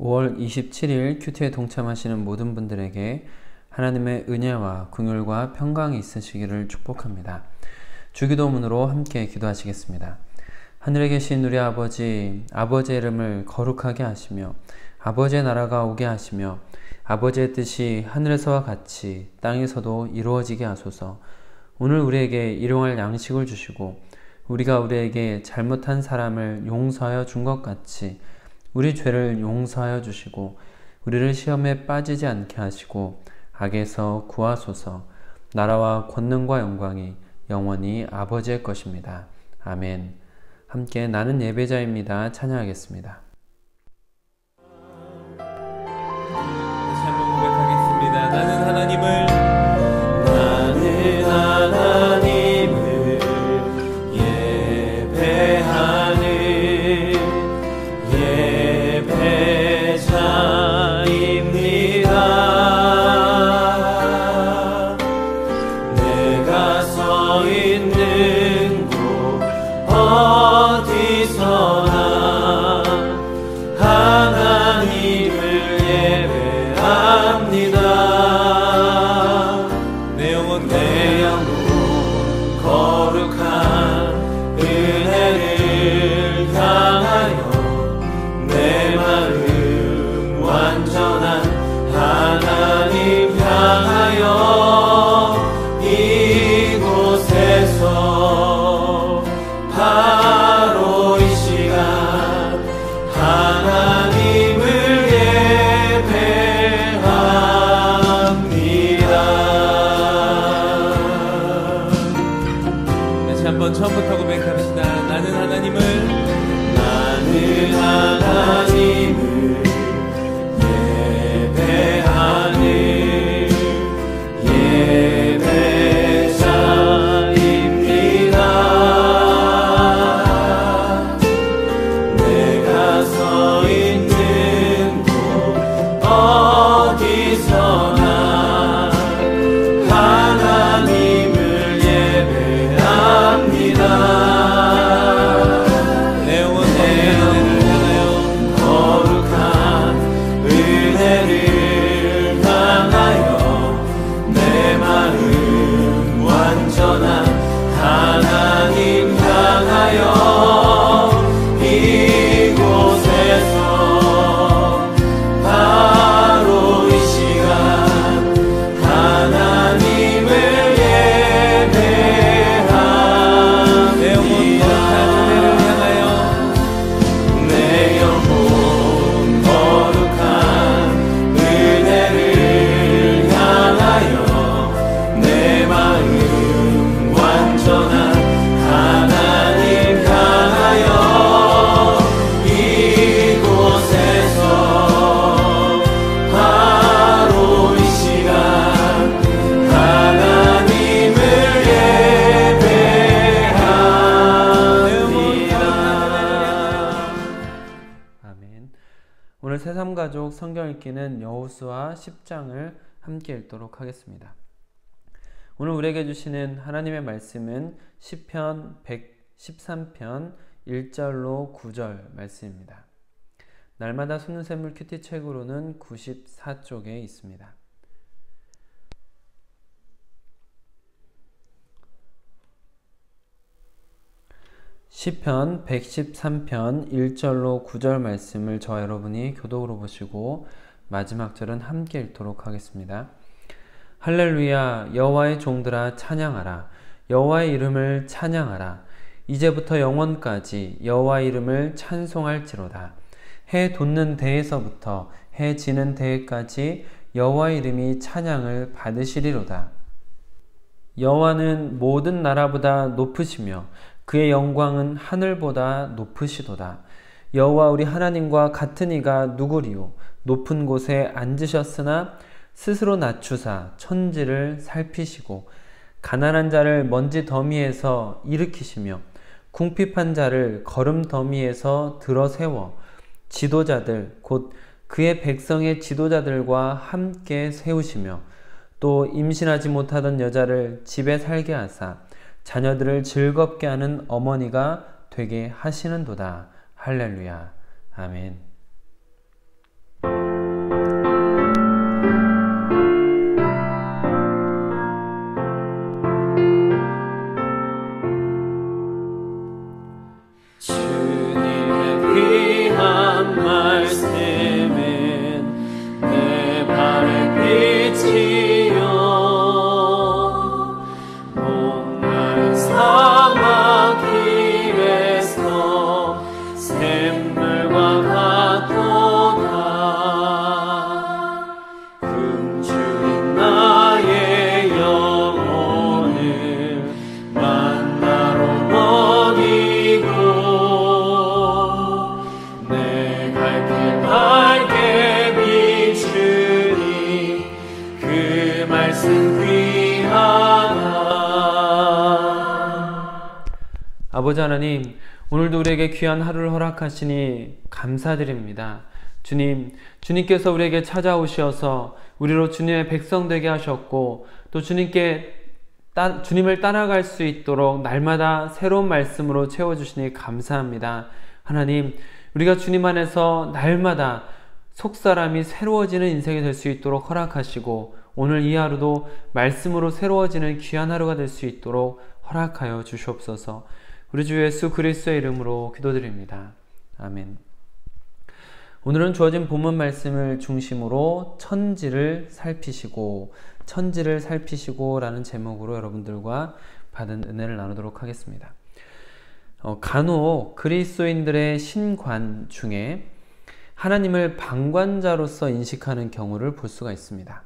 5월 27일 큐티에 동참하시는 모든 분들에게 하나님의 은혜와 긍휼과 평강이 있으시기를 축복합니다. 주기도문으로 함께 기도하시겠습니다. 하늘에 계신 우리 아버지, 아버지의 이름을 거룩하게 하시며 아버지의 나라가 오게 하시며 아버지의 뜻이 하늘에서와 같이 땅에서도 이루어지게 하소서. 오늘 우리에게 일용할 양식을 주시고 우리가 우리에게 잘못한 사람을 용서하여 준 것 같이 우리 죄를 용서하여 주시고 우리를 시험에 빠지지 않게 하시고 악에서 구하소서. 나라와 권능과 영광이 영원히 아버지의 것입니다. 아멘. 함께 나는 예배자입니다. 찬양하겠습니다. 다시 한번 고백하겠습니다. 나는 하나님을 예배하는 예배자입니다. 내가 서 있는 곳 어디서나 하나님을 예배합니다. 내 영혼 거룩한 은혜를 향하여 내 마음 완전한 하나님 향하여 이곳에서 바로 이 시간 하나님을 예배합니다. 다시 한번 처음부터 고백합시다. 나는 하나님을 예배하는 예배자입니다. 내가 서 있는 곳 어디서나 하나님을 예배합니다. 내 영혼 거룩한 은혜를 향하여 내 마음 완전한 하나님 향하여 이곳에서 바로 이 시간 하나님을 예배합니다. 내 영혼 거룩한 은혜를 향하여 내 마음 완전한 하나님 향하여 이곳에서 바로 이 시간 하나님을 예배합니다. 아멘. 오늘 새삼가족 성경 읽기는 여호수아 10장을 함께 읽도록 하겠습니다. 오늘 우리에게 주시는 하나님의 말씀은 시편 113편 1절로 9절 말씀입니다. 날마다 숨는 샘물 큐티 책으로는 94쪽에 있습니다. 시편 113편 1절로 9절 말씀을 저와 여러분이 교독으로 보시고 마지막 절은 함께 읽도록 하겠습니다. 할렐루야. 여호와의 종들아 찬양하라. 여호와의 이름을 찬양하라. 이제부터 영원까지 여호와의 이름을 찬송할지로다. 해 돋는 데에서부터 해 지는 데에까지 여호와의 이름이 찬양을 받으시리로다. 여호와는 모든 나라보다 높으시며 그의 영광은 하늘보다 높으시도다. 여호와 우리 하나님과 같은 이가 누구리요? 높은 곳에 앉으셨으나 스스로 낮추사 천지를 살피시고 가난한 자를 먼지 더미에서 일으키시며 궁핍한 자를 거름 더미에서 들어세워 지도자들 곧 그의 백성의 지도자들과 함께 세우시며 또 임신하지 못하던 여자를 집에 살게 하사 자녀들을 즐겁게 하는 어머니가 되게 하시는도다. 할렐루야. 아멘. 아버지 하나님, 오늘도 우리에게 귀한 하루를 허락하시니 감사드립니다. 주님, 주님께서 우리에게 찾아오셔서 우리로 주님의 백성 되게 하셨고, 또 주님을 따라갈 수 있도록 날마다 새로운 말씀으로 채워주시니 감사합니다. 하나님, 우리가 주님 안에서 날마다 속사람이 새로워지는 인생이 될 수 있도록 허락하시고, 오늘 이 하루도 말씀으로 새로워지는 귀한 하루가 될 수 있도록 허락하여 주시옵소서. 우리 주 예수 그리스도의 이름으로 기도드립니다. 아멘. 오늘은 주어진 본문 말씀을 중심으로 천지를 살피시고 라는 제목으로 여러분들과 받은 은혜를 나누도록 하겠습니다. 간혹 그리스도인들의 신관 중에 하나님을 방관자로서 인식하는 경우를 볼 수가 있습니다.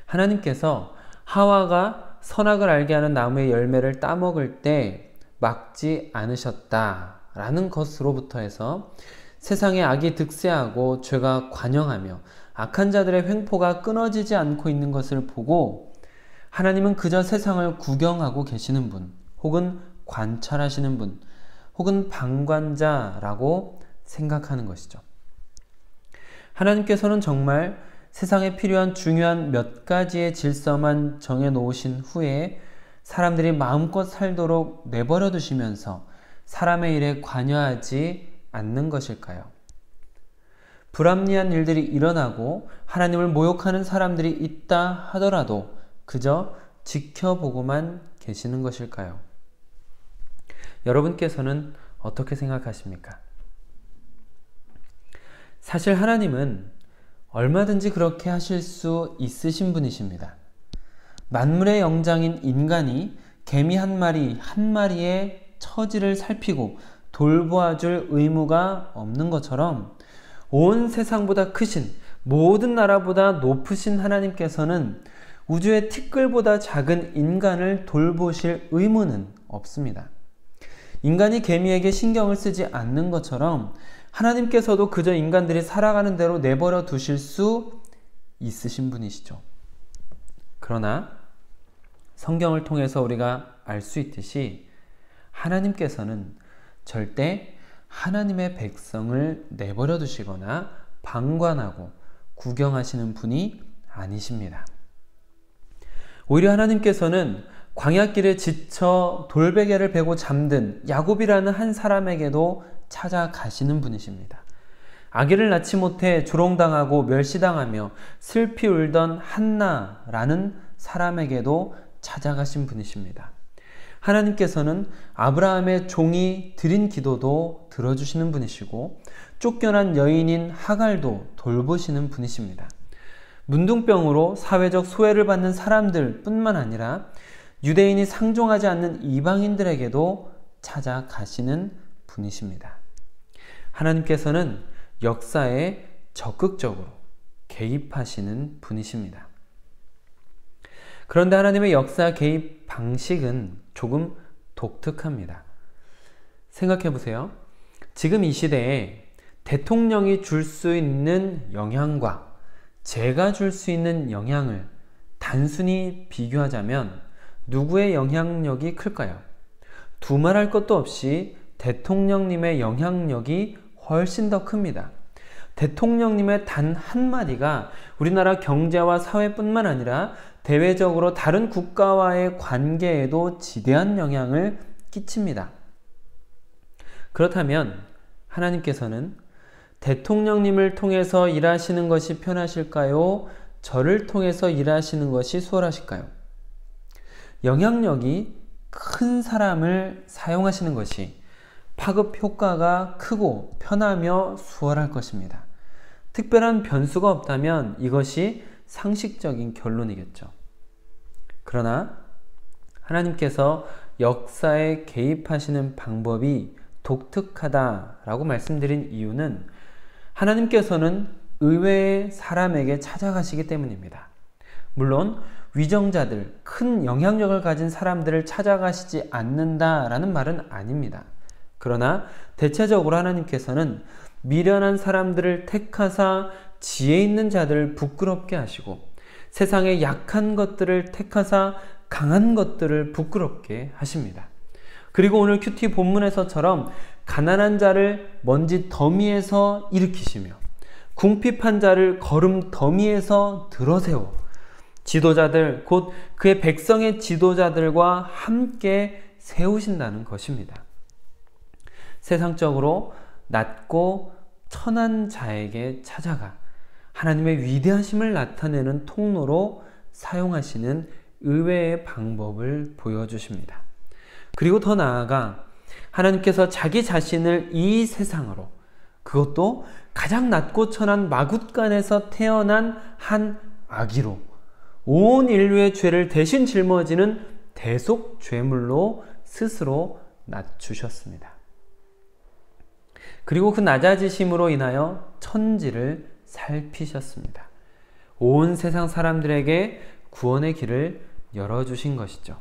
하나님께서 하와가 선악을 알게 하는 나무의 열매를 따먹을 때 막지 않으셨다라는 것으로부터 해서 세상에 악이 득세하고 죄가 관영하며 악한 자들의 횡포가 끊어지지 않고 있는 것을 보고 하나님은 그저 세상을 구경하고 계시는 분, 혹은 관찰하시는 분, 혹은 방관자라고 생각하는 것이죠. 하나님께서는 정말 세상에 필요한 중요한 몇 가지의 질서만 정해놓으신 후에 사람들이 마음껏 살도록 내버려 두시면서 사람의 일에 관여하지 않는 것일까요? 불합리한 일들이 일어나고 하나님을 모욕하는 사람들이 있다 하더라도 그저 지켜보고만 계시는 것일까요? 여러분께서는 어떻게 생각하십니까? 사실 하나님은 얼마든지 그렇게 하실 수 있으신 분이십니다. 만물의 영장인 인간이 개미 한 마리의 처지를 살피고 돌보아줄 의무가 없는 것처럼 온 세상보다 크신, 모든 나라보다 높으신 하나님께서는 우주의 티끌보다 작은 인간을 돌보실 의무는 없습니다. 인간이 개미에게 신경을 쓰지 않는 것처럼 하나님께서도 그저 인간들이 살아가는 대로 내버려 두실 수 있으신 분이시죠. 그러나 성경을 통해서 우리가 알 수 있듯이 하나님께서는 절대 하나님의 백성을 내버려 두시거나 방관하고 구경하시는 분이 아니십니다. 오히려 하나님께서는 광야길에 지쳐 돌베개를 베고 잠든 야곱이라는 한 사람에게도 찾아가시는 분이십니다. 아기를 낳지 못해 조롱당하고 멸시당하며 슬피 울던 한나라는 사람에게도 찾아가신 분이십니다. 하나님께서는 아브라함의 종이 드린 기도도 들어주시는 분이시고 쫓겨난 여인인 하갈도 돌보시는 분이십니다. 문둥병으로 사회적 소외를 받는 사람들 뿐만 아니라 유대인이 상종하지 않는 이방인들에게도 찾아가시는 분이십니다. 하나님께서는 역사에 적극적으로 개입하시는 분이십니다. 그런데 하나님의 역사 개입 방식은 조금 독특합니다. 생각해 보세요. 지금 이 시대에 대통령이 줄 수 있는 영향과 제가 줄 수 있는 영향을 단순히 비교하자면 누구의 영향력이 클까요? 두말할 것도 없이 대통령님의 영향력이 훨씬 더 큽니다. 대통령님의 단 한마디가 우리나라 경제와 사회뿐만 아니라 대외적으로 다른 국가와의 관계에도 지대한 영향을 끼칩니다. 그렇다면 하나님께서는 대통령님을 통해서 일하시는 것이 편하실까요? 저를 통해서 일하시는 것이 수월하실까요? 영향력이 큰 사람을 사용하시는 것이 파급 효과가 크고 편하며 수월할 것입니다. 특별한 변수가 없다면 이것이 상식적인 결론이겠죠. 그러나 하나님께서 역사에 개입하시는 방법이 독특하다라고 말씀드린 이유는 하나님께서는 의외의 사람에게 찾아가시기 때문입니다. 물론 위정자들, 큰 영향력을 가진 사람들을 찾아가시지 않는다라는 말은 아닙니다. 그러나 대체적으로 하나님께서는 미련한 사람들을 택하사 지혜 있는 자들을 부끄럽게 하시고 세상의 약한 것들을 택하사 강한 것들을 부끄럽게 하십니다. 그리고 오늘 큐티 본문에서처럼 가난한 자를 먼지 더미에서 일으키시며 궁핍한 자를 거름 더미에서 들어세워 지도자들, 곧 그의 백성의 지도자들과 함께 세우신다는 것입니다. 세상적으로 낮고 천한 자에게 찾아가 하나님의 위대하심을 나타내는 통로로 사용하시는 의외의 방법을 보여주십니다. 그리고 더 나아가 하나님께서 자기 자신을 이 세상으로, 그것도 가장 낮고 천한 마굿간에서 태어난 한 아기로 온 인류의 죄를 대신 짊어지는 대속 죄물로 스스로 낮추셨습니다. 그리고 그 낮아지심으로 인하여 천지를 살피셨습니다. 온 세상 사람들에게 구원의 길을 열어주신 것이죠.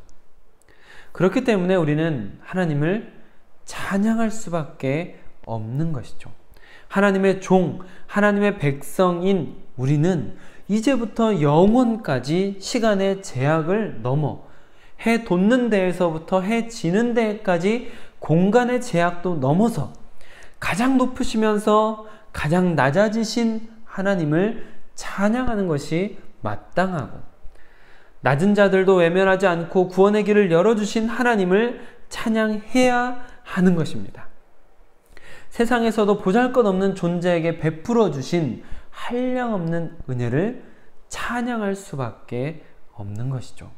그렇기 때문에 우리는 하나님을 찬양할 수밖에 없는 것이죠. 하나님의 종, 하나님의 백성인 우리는 이제부터 영원까지 시간의 제약을 넘어 해 돋는 데에서부터 해 지는 데까지 공간의 제약도 넘어서 가장 높으시면서 가장 낮아지신 하나님을 찬양하는 것이 마땅하고, 낮은 자들도 외면하지 않고 구원의 길을 열어주신 하나님을 찬양해야 하는 것입니다. 세상에서도 보잘것없는 존재에게 베풀어 주신 한량없는 은혜를 찬양할 수밖에 없는 것이죠.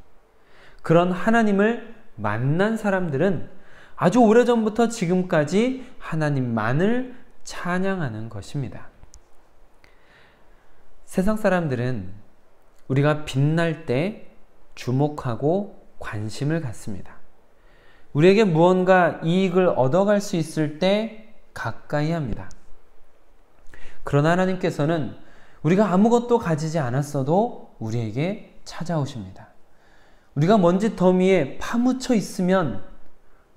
그런 하나님을 만난 사람들은 아주 오래전부터 지금까지 하나님만을 찬양하는 것입니다. 세상 사람들은 우리가 빛날 때 주목하고 관심을 갖습니다. 우리에게 무언가 이익을 얻어갈 수 있을 때 가까이 합니다. 그러나 하나님께서는 우리가 아무것도 가지지 않았어도 우리에게 찾아오십니다. 우리가 먼지 더미에 파묻혀 있으면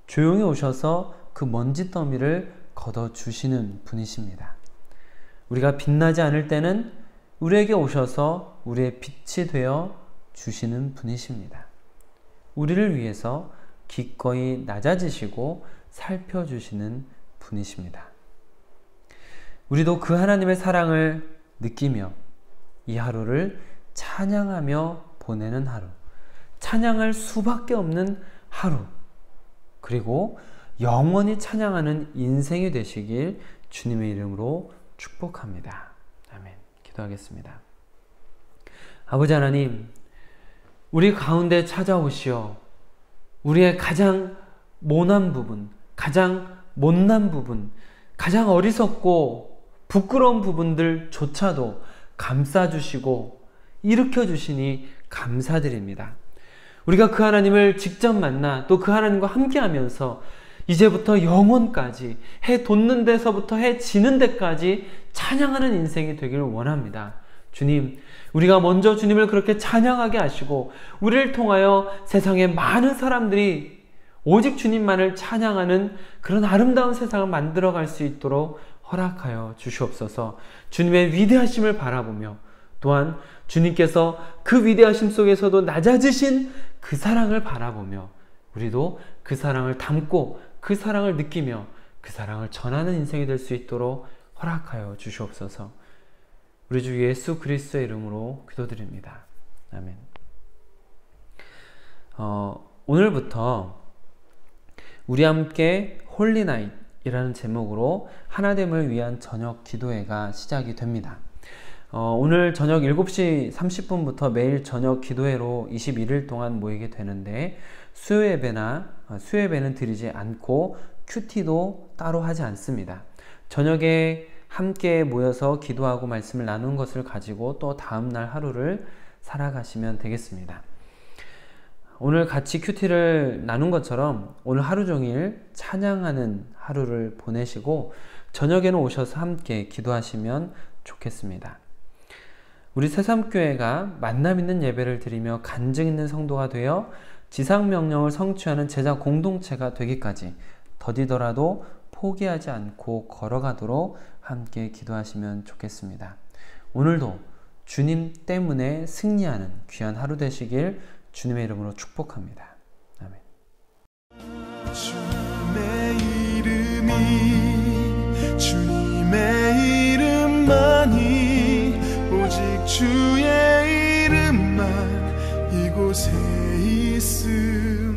조용히 오셔서 그 먼지 더미를 걷어주시는 분이십니다. 우리가 빛나지 않을 때는 우리에게 오셔서 우리의 빛이 되어 주시는 분이십니다. 우리를 위해서 기꺼이 낮아지시고 살펴주시는 분이십니다. 우리도 그 하나님의 사랑을 느끼며 이 하루를 찬양하며 보내는 하루, 찬양할 수밖에 없는 하루, 그리고 영원히 찬양하는 인생이 되시길 주님의 이름으로 축복합니다. 아멘. 기도하겠습니다. 아버지 하나님, 우리 가운데 찾아오시어 우리의 가장 모난 부분, 가장 못난 부분, 가장 어리석고 부끄러운 부분들조차도 감싸주시고 일으켜주시니 감사드립니다. 우리가 그 하나님을 직접 만나 또 그 하나님과 함께하면서 이제부터 영원까지 해 돋는 데서부터 해 지는 데까지 찬양하는 인생이 되기를 원합니다. 주님, 우리가 먼저 주님을 그렇게 찬양하게 하시고 우리를 통하여 세상의 많은 사람들이 오직 주님만을 찬양하는 그런 아름다운 세상을 만들어갈 수 있도록 허락하여 주시옵소서. 주님의 위대하심을 바라보며 또한 주님께서 그 위대하심 속에서도 낮아지신 그 사랑을 바라보며 우리도 그 사랑을 담고 그 사랑을 느끼며 그 사랑을 전하는 인생이 될 수 있도록 허락하여 주시옵소서. 우리 주 예수 그리스도의 이름으로 기도드립니다. 아멘. 오늘부터 우리 함께 홀리나잇이라는 제목으로 하나됨을 위한 저녁 기도회가 시작이 됩니다. 오늘 저녁 7시 30분부터 매일 저녁 기도회로 21일 동안 모이게 되는데 수요예배는 드리지 않고 큐티도 따로 하지 않습니다. 저녁에 함께 모여서 기도하고 말씀을 나눈 것을 가지고 또 다음날 하루를 살아가시면 되겠습니다. 오늘 같이 큐티를 나눈 것처럼 오늘 하루 종일 찬양하는 하루를 보내시고 저녁에는 오셔서 함께 기도하시면 좋겠습니다. 우리 새삼교회가 만남 있는 예배를 드리며 간증 있는 성도가 되어 지상명령을 성취하는 제자 공동체가 되기까지 더디더라도 포기하지 않고 걸어가도록 함께 기도하시면 좋겠습니다. 오늘도 주님 때문에 승리하는 귀한 하루 되시길 주님의 이름으로 축복합니다. 아멘. 주님의 이름만이 오직 주의 이름만 이곳에 있음